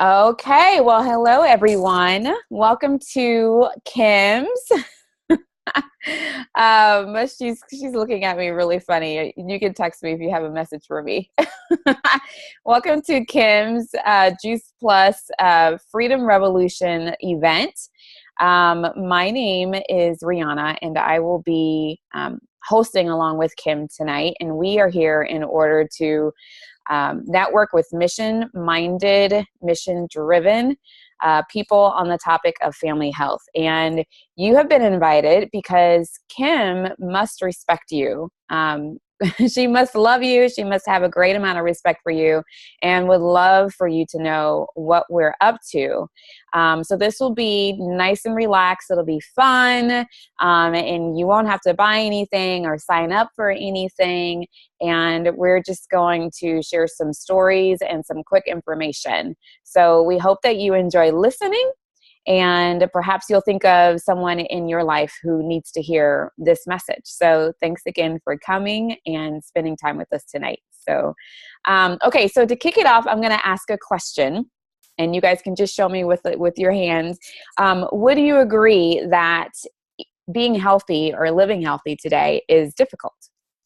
Okay, well, hello everyone. Welcome to Kim's. She's looking at me really funny. You can text me if you have a message for me. Welcome to Kim's Juice Plus Freedom Revolution event. My name is Rihanna, and I will be hosting along with Kim tonight. And we are here in order to network with mission-minded, mission-driven people on the topic of family health. And you have been invited because Kim must respect you. She must love you. She must have a great amount of respect for you and would love for you to know what we're up to. So this will be nice and relaxed. It'll be fun. And you won't have to buy anything or sign up for anything. And we're just going to share some stories and some quick information. So we hope that you enjoy listening. And perhaps you'll think of someone in your life who needs to hear this message. So thanks again for coming and spending time with us tonight. So, okay, so to kick it off, I'm going to ask a question, and you guys can just show me with your hands. Would you agree that being healthy or living healthy today is difficult,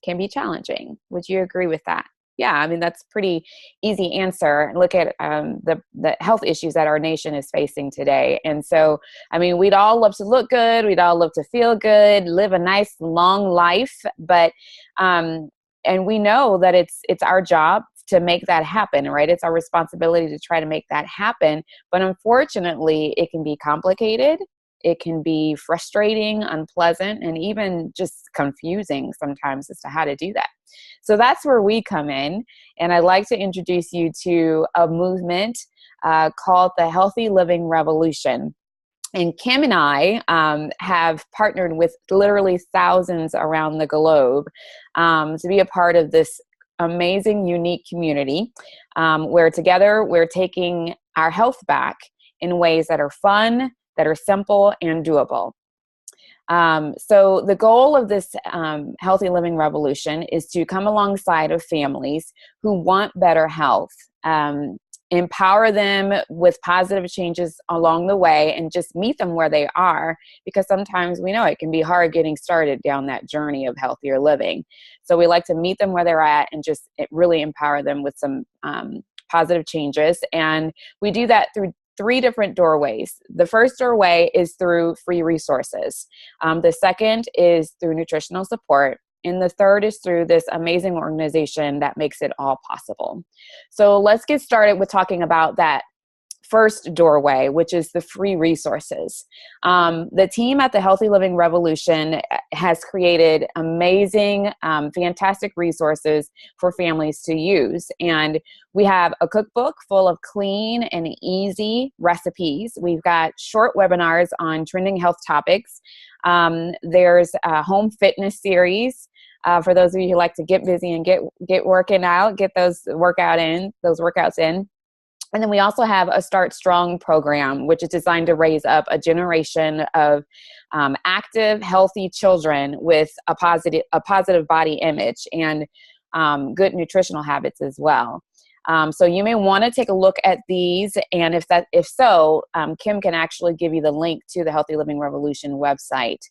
can be challenging? Would you agree with that? Yeah, I mean, that's pretty easy answer. Look at the health issues that our nation is facing today. And so, I mean, we'd all love to look good. We'd all love to feel good, live a nice, long life. But, and we know that it's our job to make that happen, right? It's our responsibility to try to make that happen. But unfortunately, it can be complicated. It can be frustrating, unpleasant, and even just confusing sometimes as to how to do that. So that's where we come in. And I'd like to introduce you to a movement called the Healthy Living Revolution. And Kim and I have partnered with literally thousands around the globe to be a part of this amazing, unique community where together we're taking our health back in ways that are fun, that are simple and doable. So the goal of this Healthy Living Revolution is to come alongside of families who want better health, empower them with positive changes along the way, and just meet them where they are, because sometimes we know it can be hard getting started down that journey of healthier living. So we like to meet them where they're at and just really empower them with some positive changes. And we do that through three different doorways. The first doorway is through free resources. The second is through nutritional support. And the third is through this amazing organization that makes it all possible. So let's get started with talking about that first doorway, which is the free resources. The team at the Healthy Living Revolution has created amazing, fantastic resources for families to use. And we have a cookbook full of clean and easy recipes. We've got short webinars on trending health topics. There's a home fitness series. For those of you who like to get busy and get working out, get those workouts in. And then we also have a Start Strong program, which is designed to raise up a generation of active, healthy children with a positive body image and good nutritional habits as well. So you may want to take a look at these, and if so, Kim can actually give you the link to the Healthy Living Revolution website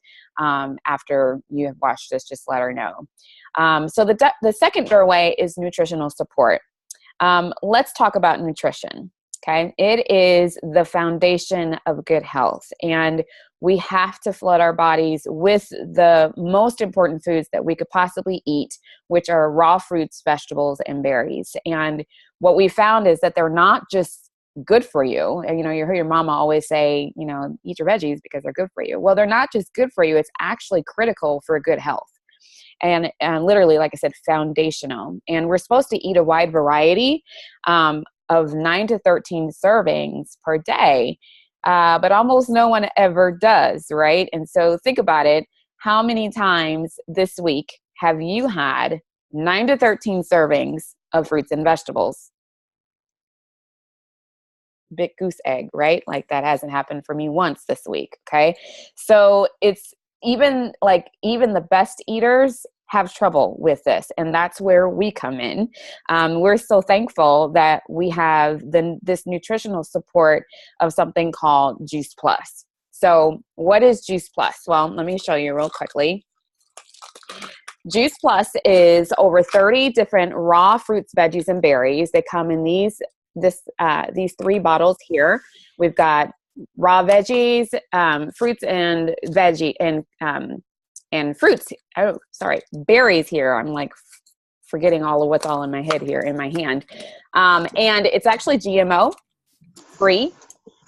after you have watched this. Just let her know. So the second doorway is nutritional support. Let's talk about nutrition. Okay. It is the foundation of good health, and we have to flood our bodies with the most important foods that we could possibly eat, which are raw fruits, vegetables, and berries. And what we found is that they're not just good for you. You know, you hear your mama always say, you know, eat your veggies because they're good for you. Well, they're not just good for you. It's actually critical for good health. And literally, like I said, foundational. And we're supposed to eat a wide variety of 9 to 13 servings per day, but almost no one ever does, right? And so think about it. How many times this week have you had 9 to 13 servings of fruits and vegetables? Big goose egg, right? Like that hasn't happened for me once this week, okay? So it's even the best eaters have trouble with this, and that's where we come in. We're so thankful that we have this nutritional support of something called Juice Plus. So what is Juice Plus? Well, let me show you real quickly. Juice Plus is over 30 different raw fruits, veggies, and berries. They come in these 3 bottles here. We've got raw veggies, fruits and veggie, and fruits. Oh, sorry, berries here. I'm like forgetting all of what's all in my head here in my hand. And it's actually GMO free,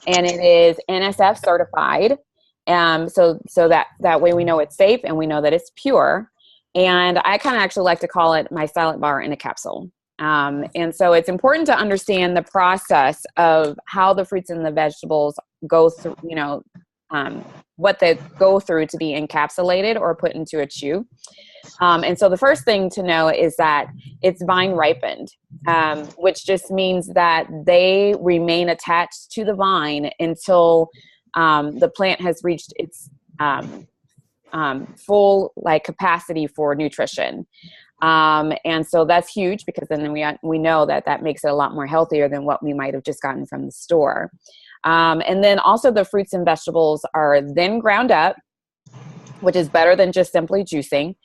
and it is NSF certified. So that way we know it's safe and we know that it's pure. And I kind of actually like to call it my salad bar in a capsule. And so it's important to understand the process of how the fruits and the vegetables go through, what they go through to be encapsulated or put into a chew. And so the first thing to know is that it's vine ripened, which just means that they remain attached to the vine until the plant has reached its full capacity for nutrition. And so that's huge, because then we know that makes it a lot more healthier than what we might have just gotten from the store. And then also the fruits and vegetables are then ground up, which is better than just simply juicing.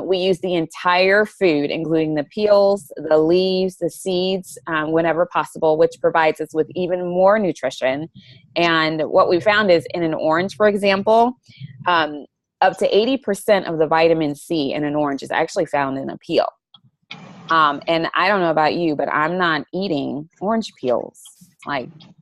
We use the entire food, including the peels, the leaves, the seeds, whenever possible, which provides us with even more nutrition. And what we found is in an orange, for example, up to 80% of the vitamin C in an orange is actually found in a peel. And I don't know about you, but I'm not eating orange peels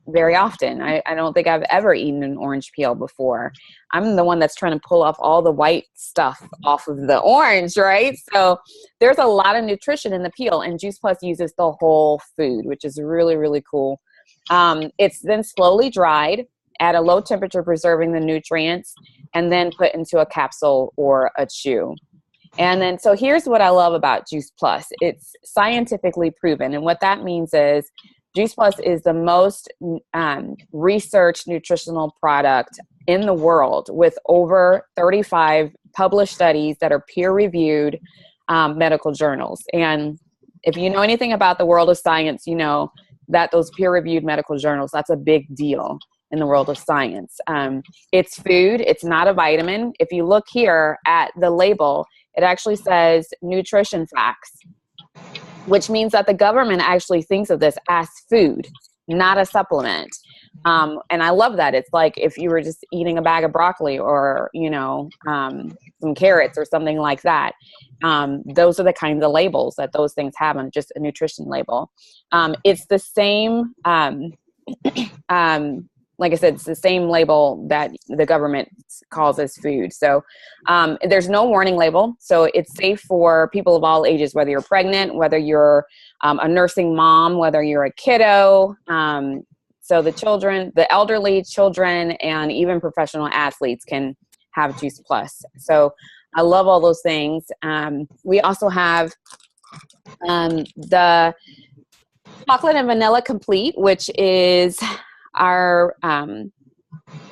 very often. I don't think I've ever eaten an orange peel before. I'm the one that's trying to pull off all the white stuff off of the orange, right? So there's a lot of nutrition in the peel, and Juice Plus uses the whole food, which is really, really cool. It's then slowly dried at a low temperature, preserving the nutrients, and then put into a capsule or a chew. And then, so here's what I love about Juice Plus. It's scientifically proven. And what that means is Juice Plus is the most researched nutritional product in the world, with over 35 published studies that are peer-reviewed medical journals. And if you know anything about the world of science, you know that those peer-reviewed medical journals, that's a big deal in the world of science. It's food. It's not a vitamin. If you look here at the label, it actually says nutrition facts, which means that the government actually thinks of this as food, not a supplement. And I love that. It's like if you were just eating a bag of broccoli or, some carrots or something like that. Those are the kinds of labels that those things have on just a nutrition label. It's the same, like I said, it's the same label that the government calls as food. So there's no warning label. So it's safe for people of all ages, whether you're pregnant, whether you're a nursing mom, whether you're a kiddo. So the children, the elderly, children, and even professional athletes can have Juice Plus. So I love all those things. We also have the chocolate and vanilla complete, which is our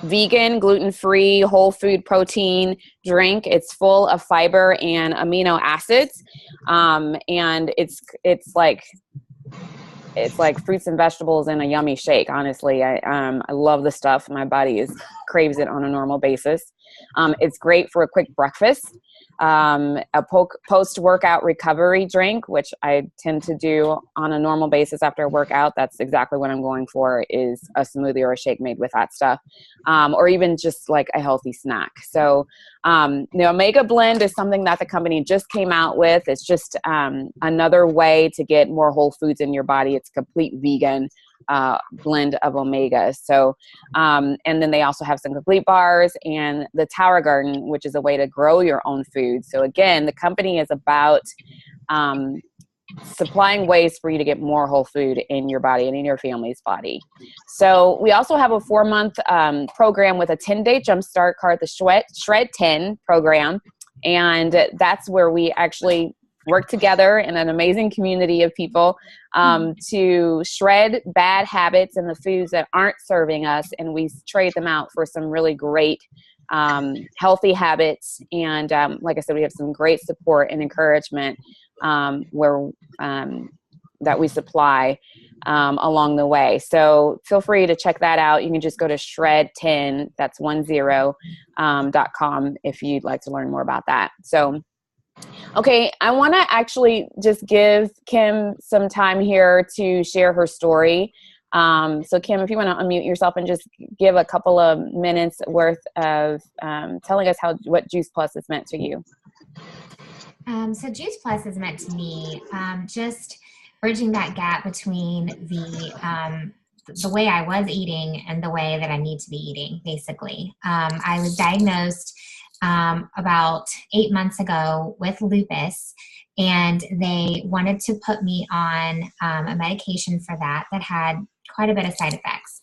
vegan, gluten-free, whole food protein drink. It's full of fiber and amino acids, and it's like fruits and vegetables in a yummy shake. Honestly, I love the stuff. My body craves it on a normal basis. It's great for a quick breakfast. A post-workout recovery drink, which I tend to do on a normal basis after a workout. That's exactly what I'm going for, is a smoothie or a shake made with that stuff, or even just like a healthy snack. So the Omega Blend is something that the company just came out with. It's just another way to get more whole foods in your body. It's a complete vegan blend of omegas. So, and then they also have some complete bars and the Tower Garden, which is a way to grow your own food. So again, the company is about supplying ways for you to get more whole food in your body and in your family's body. So we also have a 4-month program with a 10-day jumpstart called the Shred 10 program. And that's where we actually work together in an amazing community of people to shred bad habits and the foods that aren't serving us, and we trade them out for some really great healthy habits. And like I said, we have some great support and encouragement where that we supply along the way. So feel free to check that out. You can just go to shred10, that's 10.com if you'd like to learn more about that. So, okay, I want to actually just give Kim some time here to share her story. So Kim, if you want to unmute yourself and just give a couple of minutes worth of telling us what Juice Plus has meant to you. So Juice Plus has meant to me just bridging that gap between the way I was eating and the way that I need to be eating, basically. I was diagnosed about 8 months ago with lupus, and they wanted to put me on a medication for that had quite a bit of side effects.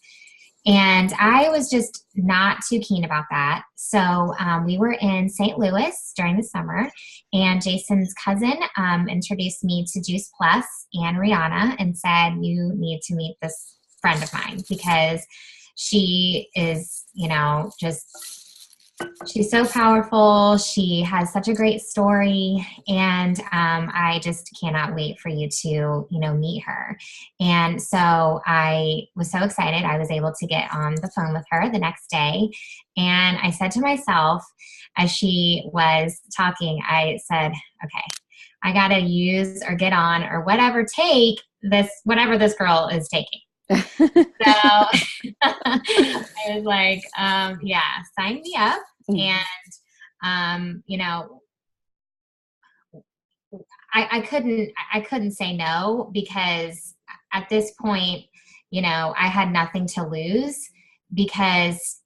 And I was just not too keen about that. So we were in St. Louis during the summer, and Jason's cousin introduced me to Juice Plus and Rihanna and said, you need to meet this friend of mine because she is, she's so powerful. She has such a great story. And I just cannot wait for you to, meet her. And so I was so excited. I was able to get on the phone with her the next day. And I said to myself, as she was talking, I said, okay, I got to use or get on or whatever this girl is taking. So I was like, yeah, sign me up. And, I couldn't say no because at this point, I had nothing to lose because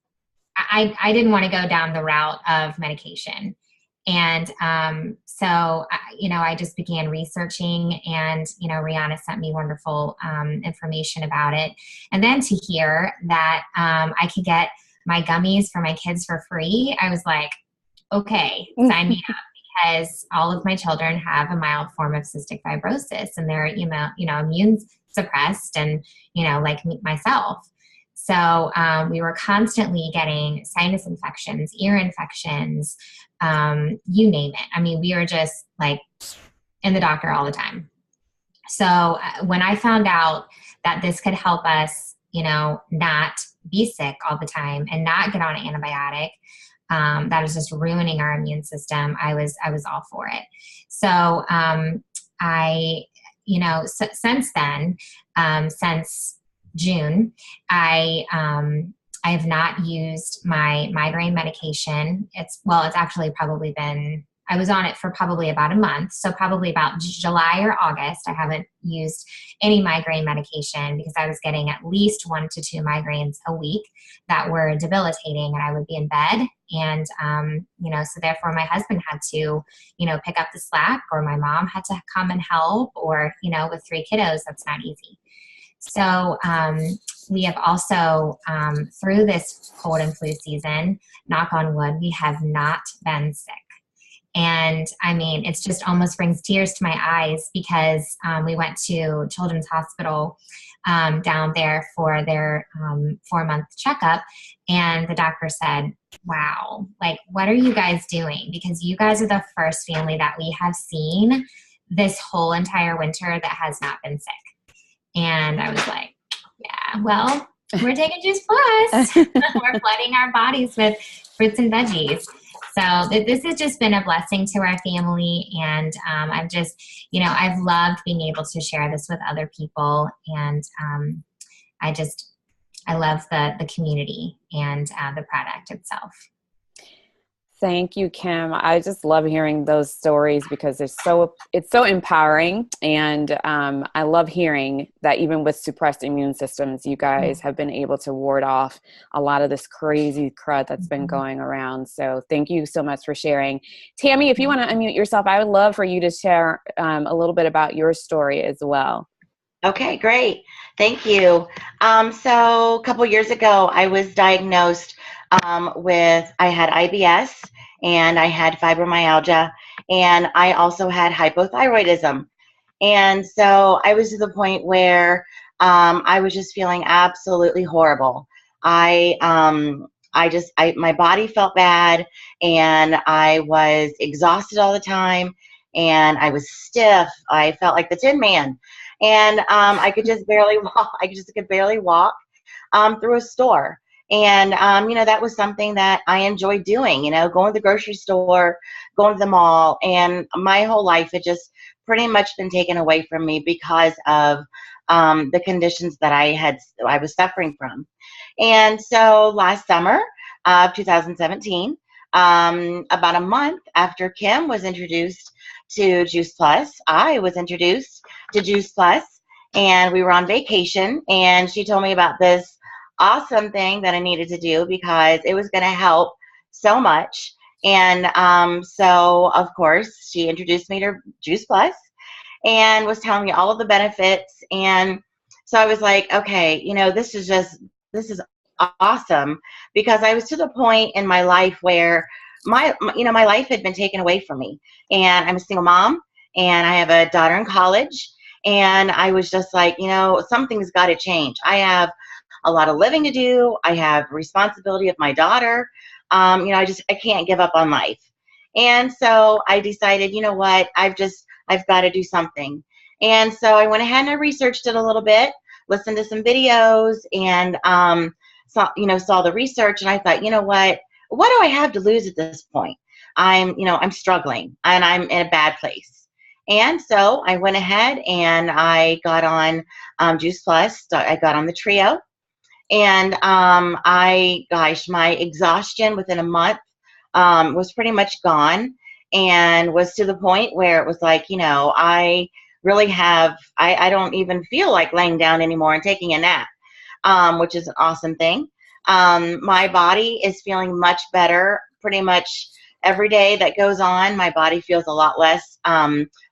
I didn't want to go down the route of medication. And so, I just began researching and, Rihanna sent me wonderful information about it. And then to hear that I could get my gummies for my kids for free, I was like, okay, sign me up, because all of my children have a mild form of cystic fibrosis and they're, immune suppressed and, like myself. So we were constantly getting sinus infections, ear infections, you name it. I mean, we were just like in the doctor all the time. So when I found out that this could help us, not be sick all the time and not get on an antibiotic, that is just ruining our immune system, I was all for it. So since then, since June, I have not used my migraine medication. It's actually probably been, I was on it for probably about a month. So probably about July or August, I haven't used any migraine medication because I was getting at least 1 to 2 migraines a week that were debilitating, and I would be in bed. And, so therefore my husband had to, pick up the slack, or my mom had to come and help, or, with 3 kiddos, that's not easy. So we have also, through this cold and flu season, knock on wood, we have not been sick. And I mean, it's just almost brings tears to my eyes because we went to Children's Hospital down there for their 4-month checkup. And the doctor said, wow, like, what are you guys doing? Because you guys are the first family that we have seen this whole entire winter that has not been sick. And I was like, yeah, well, we're taking Juice Plus. We're flooding our bodies with fruits and veggies. So this has just been a blessing to our family. And I've just, I've loved being able to share this with other people. And I love the community and the product itself. Thank you, Kim. I just love hearing those stories because it's so empowering. And I love hearing that even with suppressed immune systems, you guys have been able to ward off a lot of this crazy crud that's been going around. So thank you so much for sharing. Tammy, if you want to unmute yourself, I would love for you to share a little bit about your story as well. Okay, great. Thank you. So a couple years ago, I was diagnosed I had IBS and I had fibromyalgia, and I also had hypothyroidism. And so I was to the point where I was just feeling absolutely horrible. I my body felt bad, and I was exhausted all the time, and I was stiff. I felt like the Tin Man, and I could just barely walk. Could barely walk through a store. And, that was something that I enjoyed doing, going to the grocery store, going to the mall. And my whole life had just pretty much been taken away from me because of the conditions that I was suffering from. And so last summer of 2017, about a month after Kim was introduced to Juice Plus, I was introduced to Juice Plus, and we were on vacation, and she told me about this awesome thing that I needed to do because it was going to help so much. And so, of course, she introduced me to Juice Plus and was telling me all of the benefits. And so I was like, okay, this is awesome, because I was to the point in my life where my life had been taken away from me, and I'm a single mom, and I have a daughter in college, and I was just like, something's got to change. I have a lot of living to do. I have responsibility of my daughter. I can't give up on life. And so I decided, you know what, I've got to do something. And so I went ahead and I researched it a little bit, listened to some videos, and saw the research, and I thought, you know what do I have to lose at this point? I'm struggling, and I'm in a bad place. And so I went ahead and I got on Juice Plus. I got on the Trio, and my exhaustion within a month was pretty much gone, and was to the point where it was like, I really I don't even feel like laying down anymore and taking a nap, which is an awesome thing. My body is feeling much better pretty much every day that goes on. My body feels a lot less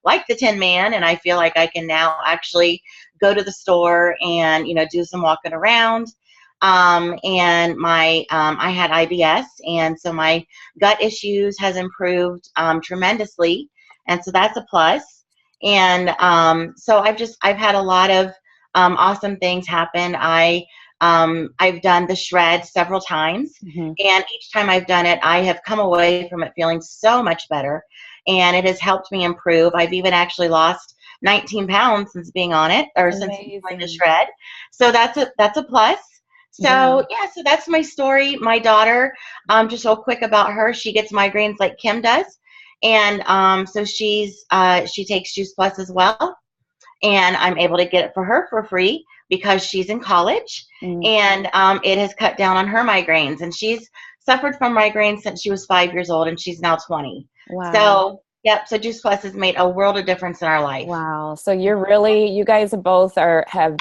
like the Tin Man, and I feel like I can now actually go to the store and, do some walking around. And I had IBS, and so my gut issues has improved tremendously, and so that's a plus. And so I've had a lot of awesome things happen. I've done the shred several times, and each time I've done it, I have come away from it feeling so much better, and it has helped me improve. I've even actually lost 19 pounds since being on it, or since doing the shred. So that's a plus. So so that's my story. My daughter, just real quick about her, she gets migraines like Kim does, and so she takes Juice Plus as well, and I'm able to get it for her for free because she's in college, and it has cut down on her migraines, and she's suffered from migraines since she was 5 years old, and she's now 20. Wow. So yep. So Juice Plus has made a world of difference in our life. Wow. So you guys both have,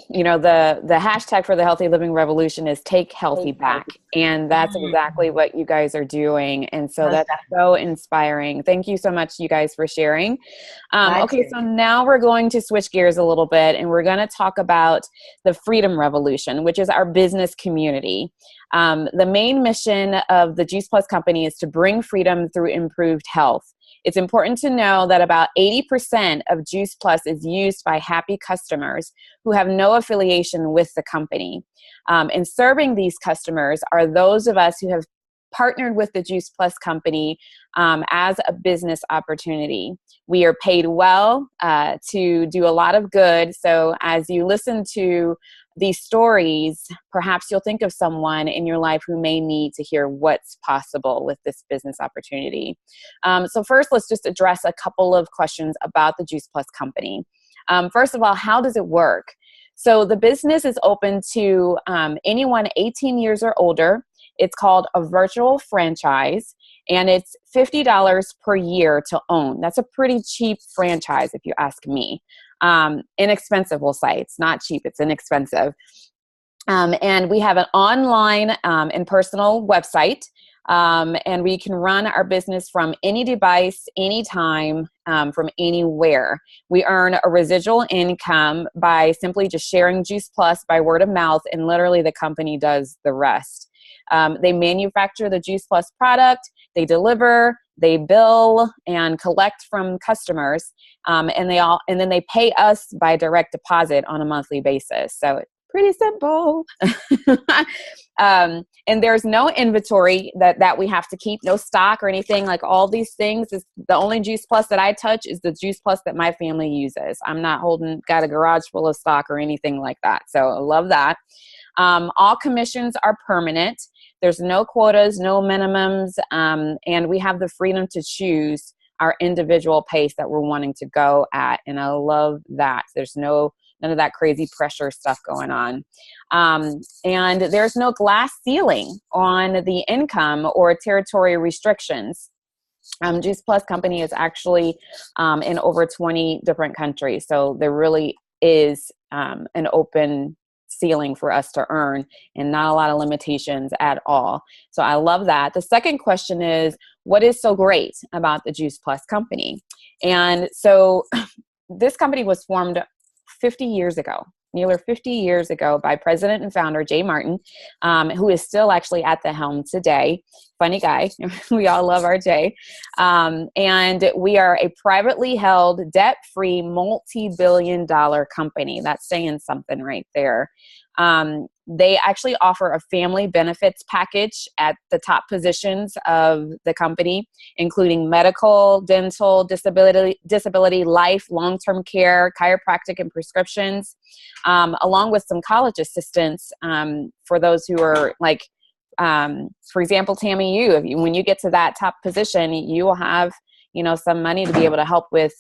the hashtag for the Healthy Living Revolution is Take Healthy Back. And that's exactly what you guys are doing. And so that's so inspiring. Thank you so much, you guys, for sharing. Okay. So now we're going to switch gears a little bit, and we're going to talk about the Freedom Revolution, which is our business community. The main mission of the Juice Plus company is to bring freedom through improved health. It's important to know that about 80% of Juice Plus is used by happy customers who have no affiliation with the company. And serving these customers are those of us who have partnered with the Juice Plus company as a business opportunity. We are paid well to do a lot of good. So as you listen to these stories, perhaps you'll think of someone in your life who may need to hear what's possible with this business opportunity. So first, let's just address a couple of questions about the Juice Plus company. First of all, how does it work? So the business is open to anyone 18 years or older. It's called a virtual franchise, and it's $50 per year to own. That's a pretty cheap franchise, if you ask me. Inexpensive, we'll say. It's not cheap, it's inexpensive. And we have an online and personal website, and we can run our business from any device, anytime, from anywhere. We earn a residual income by simply just sharing Juice Plus by word of mouth, and literally the company does the rest. They manufacture the Juice Plus product, they deliver, they bill and collect from customers, and then they pay us by direct deposit on a monthly basis. So Pretty simple. And there's no inventory that we have to keep, no stock or anything. Like all these things, is the only Juice Plus that I touch is the Juice Plus that my family uses. I'm not got a garage full of stock or anything like that. So I love that. All commissions are permanent. There's no quotas, no minimums, and we have the freedom to choose our individual pace that we're wanting to go at. And I love that. There's none of that crazy pressure stuff going on. And there's no glass ceiling on the income or territory restrictions. Juice Plus Company is actually in over 20 different countries. So there really is an open ceiling for us to earn and not a lot of limitations at all. So I love that. The second question is, what is so great about the Juice Plus Company? And so this company was formed 50 years ago, nearly 50 years ago, by president and founder Jay Martin, who is still actually at the helm today. Funny guy. We all love our Jay. And we are a privately held, debt-free, multi-billion-dollar company. That's saying something right there. They actually offer a family benefits package at the top positions of the company, including medical, dental, disability, life, long-term care, chiropractic, and prescriptions, along with some college assistance for those who are like, for example, Tammy, when you get to that top position, you will have some money to be able to help with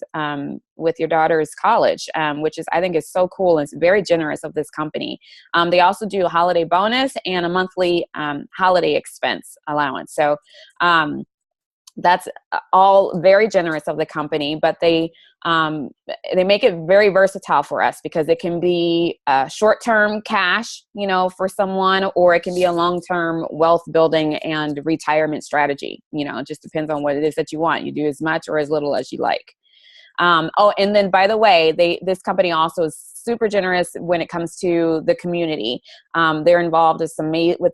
your daughter's college, which I think is so cool. And it's very generous of this company. They also do a holiday bonus and a monthly holiday expense allowance. So that's all very generous of the company, but they make it very versatile for us because it can be short-term cash, for someone, or it can be a long-term wealth building and retirement strategy. It just depends on what it is that you want. You do as much or as little as you like. And then, by the way, this company also is super generous when it comes to the community. They're involved with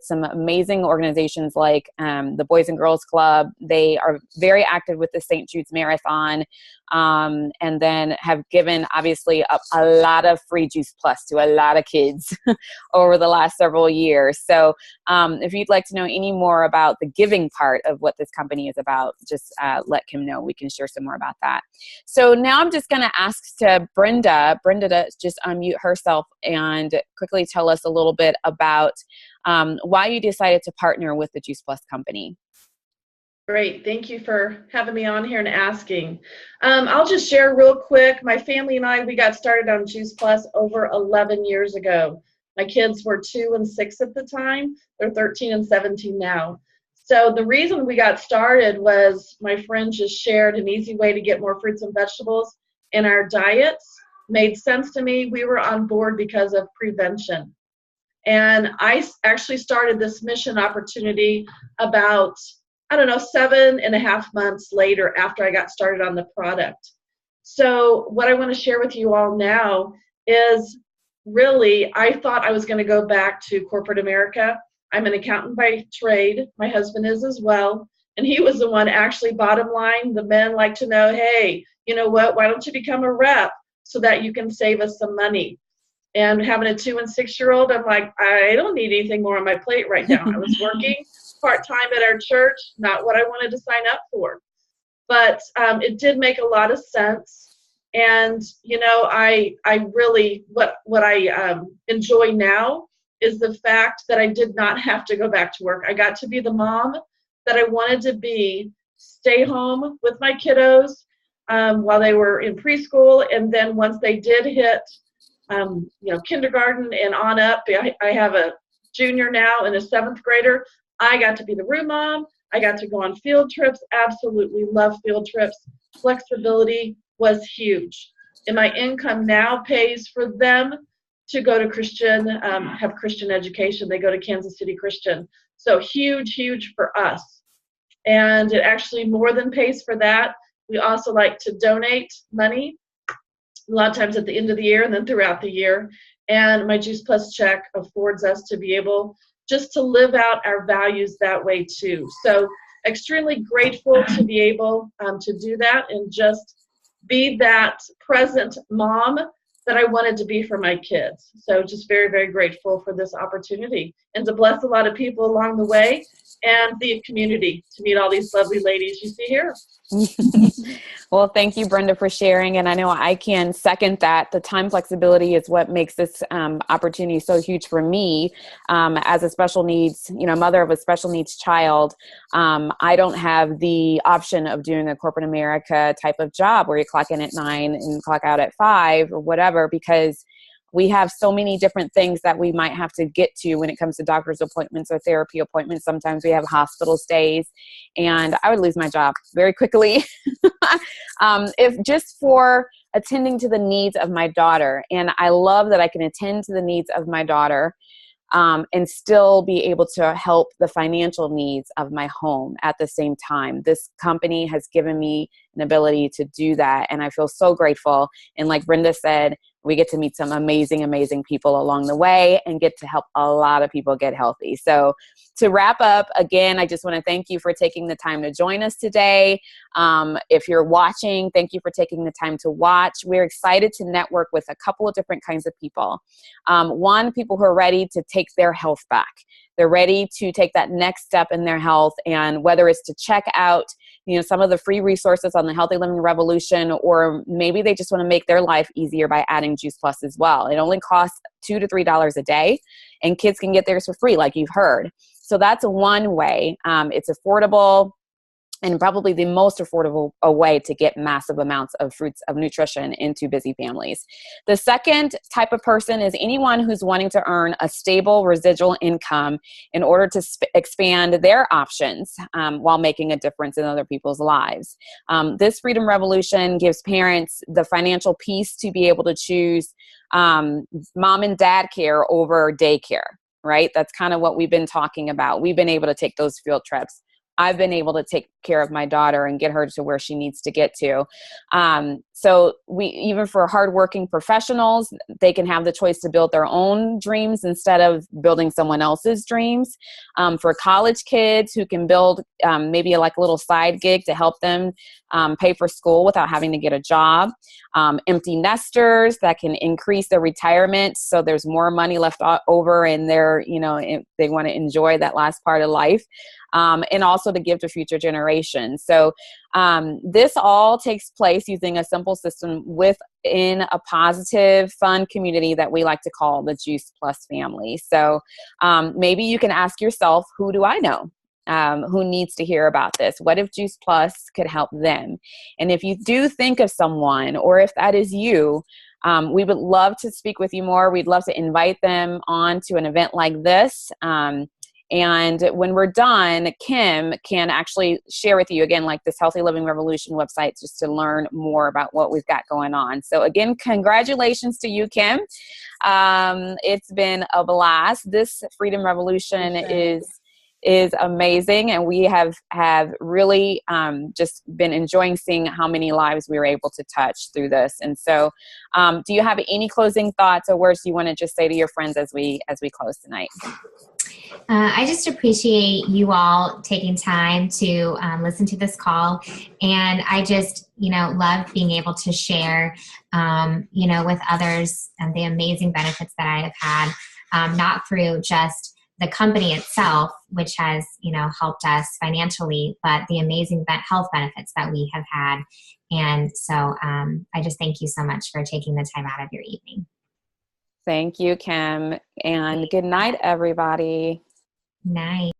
some amazing organizations like the Boys and Girls Club. They are very active with the St. Jude's Marathon, and then have given, obviously, a lot of free Juice Plus to a lot of kids over the last several years. So if you'd like to know any more about the giving part of what this company is about, just let Kim know. We can share some more about that. So now I'm just going to ask Brenda to just unmute herself and quickly tell us a little bit about why you decided to partner with the Juice Plus Company. Great. Thank you for having me on here and asking. I'll just share real quick. My family and I, we got started on Juice Plus over 11 years ago. My kids were 2 and 6 at the time. They're 13 and 17 now. So the reason we got started was my friend just shared an easy way to get more fruits and vegetables in our diets. Made sense to me. We were on board because of prevention. And I actually started this mission opportunity about, 7.5 months later after I got started on the product. So what I want to share with you all now is really, I thought I was going to go back to corporate America. I'm an accountant by trade. My husband is as well. And he was the one actually, bottom line, the men like to know, hey, you know what, why don't you become a rep so that you can save us some money? And having a 2 and 6-year-old, I'm like, I don't need anything more on my plate right now. I was working part-time at our church, not what I wanted to sign up for. But it did make a lot of sense. And, I really, what I enjoy now is the fact that I did not have to go back to work. I got to be the mom that I wanted to be, stay home with my kiddos while they were in preschool. And then once they did hit kindergarten and on up, I have a junior now and a 7th grader. I got to be the room mom. I got to go on field trips. Absolutely love field trips. Flexibility was huge. And my income now pays for them to go to Christian, have Christian education. They go to Kansas City Christian. So huge for us. And it actually more than pays for that. We also like to donate money a lot of times at the end of the year and then throughout the year. And my Juice Plus check affords us to be able just to live out our values that way too. So extremely grateful to be able to do that and just be that present mom that I wanted to be for my kids. So just very, very grateful for this opportunity and to bless a lot of people along the way and the community to meet all these lovely ladies you see here. Well, thank you, Brenda, for sharing. And I know I can second that. The time flexibility is what makes this opportunity so huge for me as a special needs, mother of a special needs child. I don't have the option of doing a corporate America type of job where you clock in at 9 and clock out at 5 or whatever, because we have so many different things that we might have to get to when it comes to doctor's appointments or therapy appointments. Sometimes we have hospital stays, and I would lose my job very quickly if just for attending to the needs of my daughter. And I love that I can attend to the needs of my daughter and still be able to help the financial needs of my home at the same time. This company has given me an ability to do that, and I feel so grateful. And like Brenda said, we get to meet some amazing, amazing people along the way and get to help a lot of people get healthy. So to wrap up, again, I just want to thank you for taking the time to join us today. If you're watching, thank you for taking the time to watch. We're excited to network with a couple of different kinds of people. One, people who are ready to take their health back. They're ready to take that next step in their health, and whether it's to check out some of the free resources on the Healthy Living Revolution, or maybe they just want to make their life easier by adding Juice Plus as well. It only costs $2 to $3 a day, and kids can get theirs for free, like you've heard. So that's one way. It's affordable, and probably the most affordable way to get massive amounts of fruits of nutrition into busy families. The second type of person is anyone who's wanting to earn a stable residual income in order to expand their options while making a difference in other people's lives. This Freedom Revolution gives parents the financial peace to be able to choose mom and dad care over daycare, right? That's kind of what we've been talking about. We've been able to take those field trips. I've been able to take care of my daughter and get her to where she needs to get to. So even for hardworking professionals, they can have the choice to build their own dreams instead of building someone else's dreams. For college kids who can build maybe like a little side gig to help them pay for school without having to get a job. Empty nesters that can increase their retirement so there's more money left over and they want to enjoy that last part of life. And also to give to future generations. So this all takes place using a simple system within a positive, fun community that we like to call the Juice Plus family. So maybe you can ask yourself, who do I know who needs to hear about this? What if Juice Plus could help them? And if you do think of someone, or if that is you, we would love to speak with you more. We'd love to invite them on to an event like this. And when we're done, Kim can actually share with you, again, like this Healthy Living Revolution website, just to learn more about what we've got going on. So again, congratulations to you, Kim. It's been a blast. This Freedom Revolution is amazing. And we have really just been enjoying seeing how many lives we were able to touch through this. And so do you have any closing thoughts or words you want to just say to your friends as we close tonight? I just appreciate you all taking time to listen to this call. And I just, love being able to share, with others and the amazing benefits that I have had, not through just the company itself, which has, helped us financially, but the amazing health benefits that we have had. And so I just thank you so much for taking the time out of your evening. Thank you, Kim. And good night, everybody. Night.